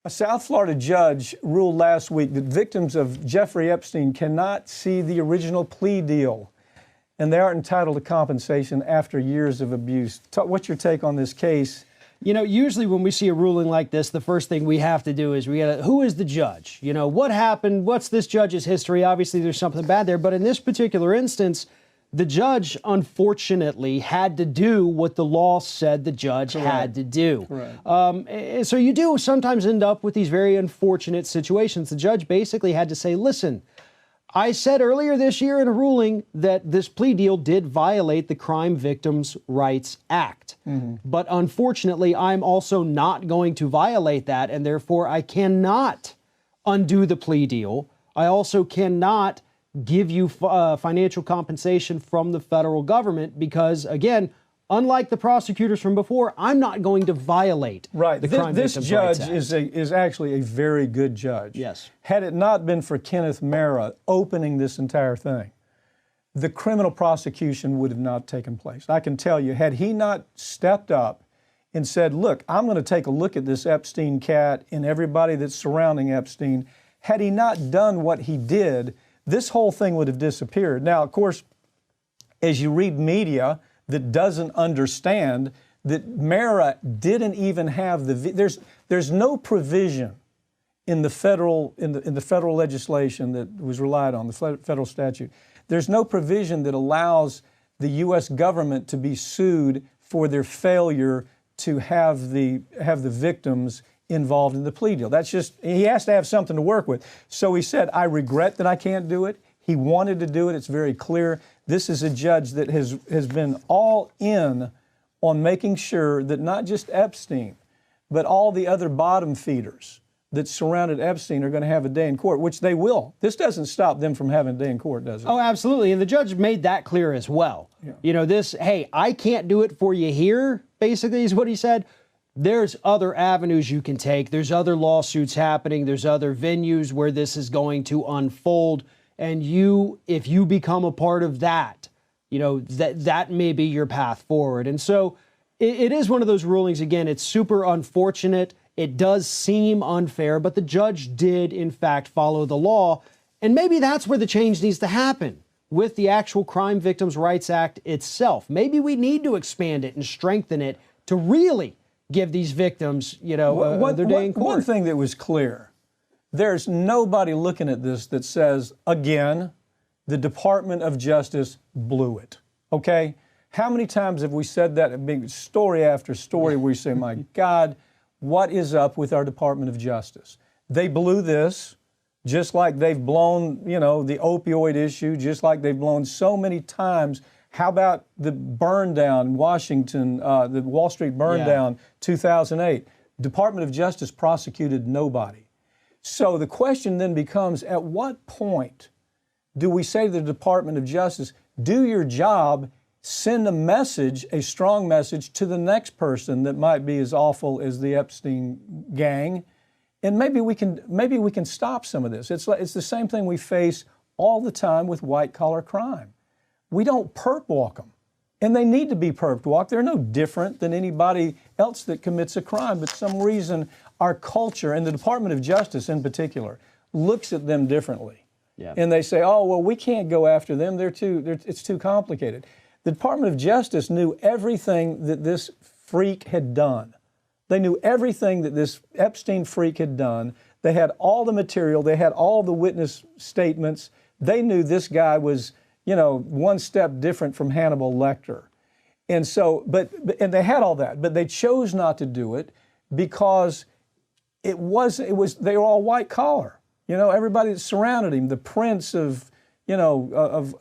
A South Florida judge ruled last week that victims of Jeffrey Epstein cannot see the original plea deal, and they aren't entitled to compensation after years of abuse. What's your take on this case? You know, usually when we see a ruling like this, the first thing we have to do is who is the judge? You know, what happened? What's this judge's history? Obviously, there's something bad there. But in this particular instance, the judge, unfortunately, had to do what the law said the judge had to do. So you do sometimes end up with these very unfortunate situations. The judge basically had to say, listen, I said earlier this year in a ruling that this plea deal did violate the Crime Victims' Rights Act. But unfortunately, I'm also not going to violate that, and therefore I cannot undo the plea deal. I also cannot give you financial compensation from the federal government because, again, unlike the prosecutors from before, I'm not going to violate the Crime Victims' Rights Act. This judge is actually a very good judge. Yes. Had it not been for Kenneth Mara opening this entire thing, the criminal prosecution would have not taken place. I can tell you, had he not stepped up and said, look, I'm going to take a look at this Epstein cat and everybody that's surrounding Epstein, had he not done what he did, this whole thing would have disappeared. Now, of course, as you read media that doesn't understand that Mara didn't even have there's no provision in the federal legislation that was relied on, the federal statute. There's no provision that allows the U.S. government to be sued for their failure to have the victims involved in the plea deal. That's just, he has to have something to work with. So he said, I regret that I can't do it. He wanted to do it. It's very clear. This is a judge that has been all in on making sure that not just Epstein, but all the other bottom feeders that surrounded Epstein are going to have a day in court, which they will. This doesn't stop them from having a day in court, does it? Oh, absolutely. And the judge made that clear as well. Yeah. You know, hey, I can't do it for you here, basically, is what he said. There's other avenues you can take. There's other lawsuits happening. There's other venues where this is going to unfold. And if you become a part of that, you know, that may be your path forward. And so it is one of those rulings. Again, it's super unfortunate. It does seem unfair, but the judge did, in fact, follow the law. And maybe that's where the change needs to happen with the actual Crime Victims' Rights Act itself. Maybe we need to expand it and strengthen it to really give these victims, you know, their day in court. One thing that was clear, there's nobody looking at this that says, again, the Department of Justice blew it, okay? How many times have we said that, big story after story, where we say, my God, what is up with our Department of Justice? They blew this, just like they've blown, you know, the opioid issue, just like they've blown so many times. How about the burn down in Washington, the Wall Street burn down, 2008? Department of Justice prosecuted nobody. So the question then becomes, at what point do we say to the Department of Justice, do your job, send a message, a strong message to the next person that might be as awful as the Epstein gang, and maybe we can stop some of this. It's the same thing we face all the time with white-collar crime. We don't perp walk them, and they need to be perp walked. They're no different than anybody else that commits a crime, but for some reason our culture, and the Department of Justice in particular, looks at them differently. Yeah. And they say, oh, well, we can't go after them. It's too complicated. The Department of Justice knew everything that this freak had done. They knew everything that this Epstein freak had done. They had all the material. They had all the witness statements. They knew this guy was, you know, one step different from Hannibal Lecter. And so, and they had all that, but they chose not to do it because they were all white collar. You know, everybody that surrounded him, the prince of, you know,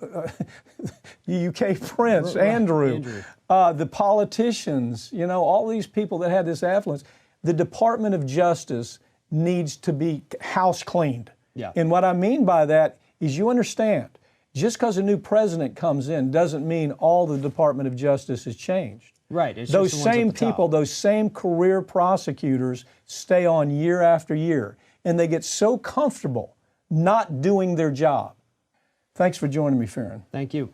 UK prince, Andrew. The politicians, you know, all these people that had this affluence. The Department of Justice needs to be house cleaned. Yeah. And what I mean by that is, you understand, just because a new president comes in doesn't mean all the Department of Justice has changed. Right. It's those just the same ones at the people, top. those same career prosecutors stay on year after year, and they get so comfortable not doing their job. Thanks for joining me, Farron. Thank you.